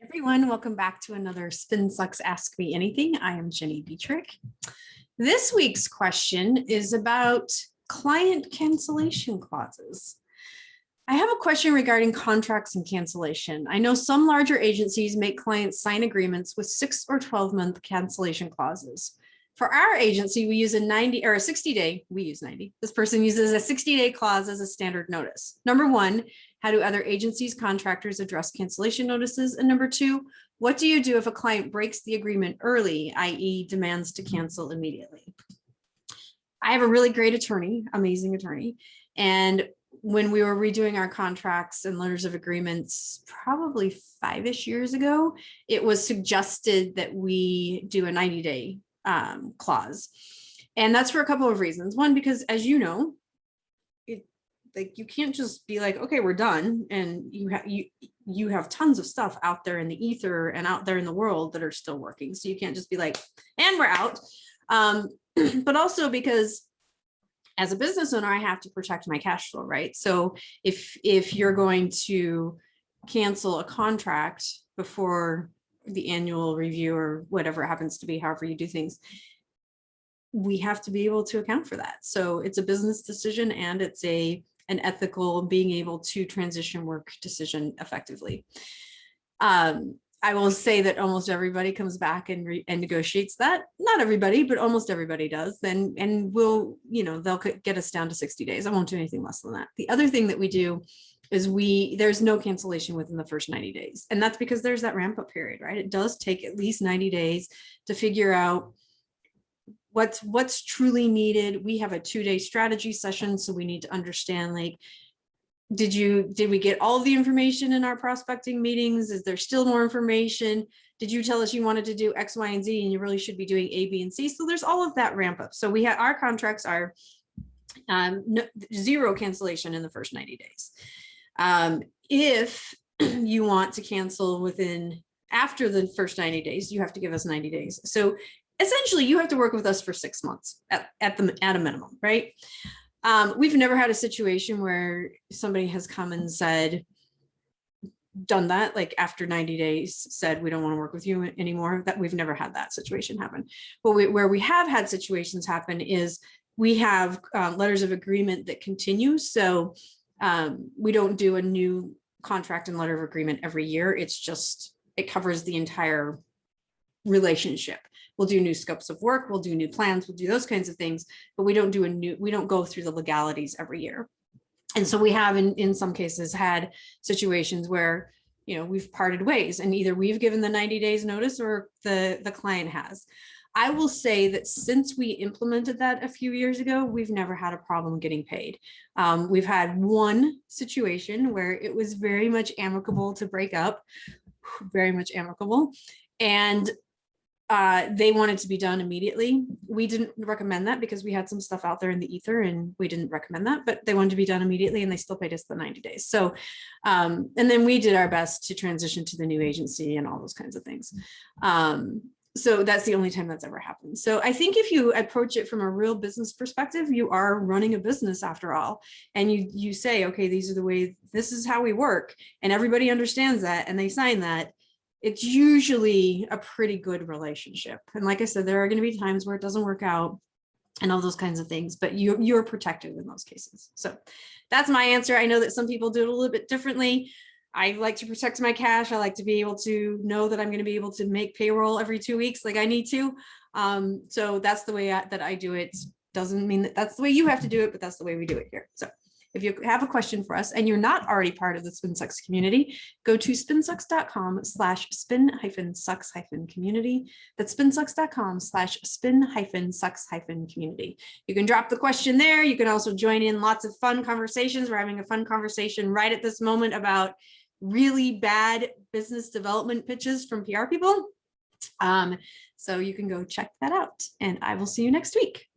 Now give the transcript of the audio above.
Everyone, welcome back to another Spin Sucks Ask Me Anything. I am Gini Dietrich. This week's question is about client cancellation clauses. I have a question regarding contracts and cancellation. I know some larger agencies make clients sign agreements with 6 or 12-month cancellation clauses. For our agency, we use a 90 or a 60-day, we use 90. This person uses a 60-day clause as a standard notice. Number one, how do other agencies, contractors address cancellation notices? And number two, what do you do if a client breaks the agreement early, i.e. demands to cancel immediately? I have a really great attorney, amazing attorney. And when we were redoing our contracts and letters of agreements, probably 5-ish years ago, it was suggested that we do a 90-day clause. And that's for a couple of reasons. One, because as you know, you can't just be like, okay, we're done. And you have tons of stuff out there in the ether and out there in the world that are still working. So you can't just be like, and we're out. But also because as a business owner, I have to protect my cash flow, right? So if you're going to cancel a contract before the annual review or whatever it happens to be, however you do things, we have to be able to account for that. So it's a business decision and it's an ethical being able to transition work decision effectively. I will say that almost everybody comes back and negotiates that. Not everybody, but almost everybody does. And we'll, they'll get us down to 60 days. I won't do anything less than that. The other thing that we do is there's no cancellation within the first 90 days. And that's because there's that ramp up period, right? It does take at least 90 days to figure out what's truly needed. We have a 2-day strategy session. So we need to understand, like, did we get all the information in our prospecting meetings? Is there still more information? Did you tell us you wanted to do X, Y, and Z, and you really should be doing A, B, and C? So there's all of that ramp up. So we have our contracts are zero cancellation in the first 90 days. If you want to cancel after the first 90 days, you have to give us 90 days. So essentially you have to work with us for 6 months at a minimum, right? We've never had a situation where somebody has come and done that, like after 90 days said, we don't want to work with you anymore. That we've never had that situation happen. But where we have had situations happen is we have letters of agreement that continue. So we don't do a new contract and letter of agreement every year. It covers the entire relationship. We'll do new scopes of work, we'll do new plans, we'll do those kinds of things, but we don't go through the legalities every year. And so we have in some cases had situations where, we've parted ways and either we've given the 90 days notice or the client has. I will say that since we implemented that a few years ago, we've never had a problem getting paid. We've had one situation where it was very much amicable to break up, very much amicable. And they wanted to be done immediately. We didn't recommend that because we had some stuff out there in the ether and we didn't recommend that, but they wanted to be done immediately and they still paid us the 90 days. So, and then we did our best to transition to the new agency and all those kinds of things. So that's the only time that's ever happened. So I think if you approach it from a real business perspective, you are running a business after all. And you say, okay, this is how we work. And everybody understands that and they sign that. It's usually a pretty good relationship. And like I said, there are going to be times where it doesn't work out and all those kinds of things, but you're protected in those cases. So that's my answer. I know that some people do it a little bit differently. I like to protect my cash. I like to be able to know that I'm going to be able to make payroll every 2 weeks like I need to. So that's the way that I do it. Doesn't mean that that's the way you have to do it, but that's the way we do it here. So if you have a question for us and you're not already part of the SpinSucks community, go to spinsucks.com/spin-sucks-community. That's spinsucks.com/spin-sucks-community. You can drop the question there. You can also join in lots of fun conversations. We're having a fun conversation right at this moment about really bad business development pitches from PR people. So you can go check that out and I will see you next week.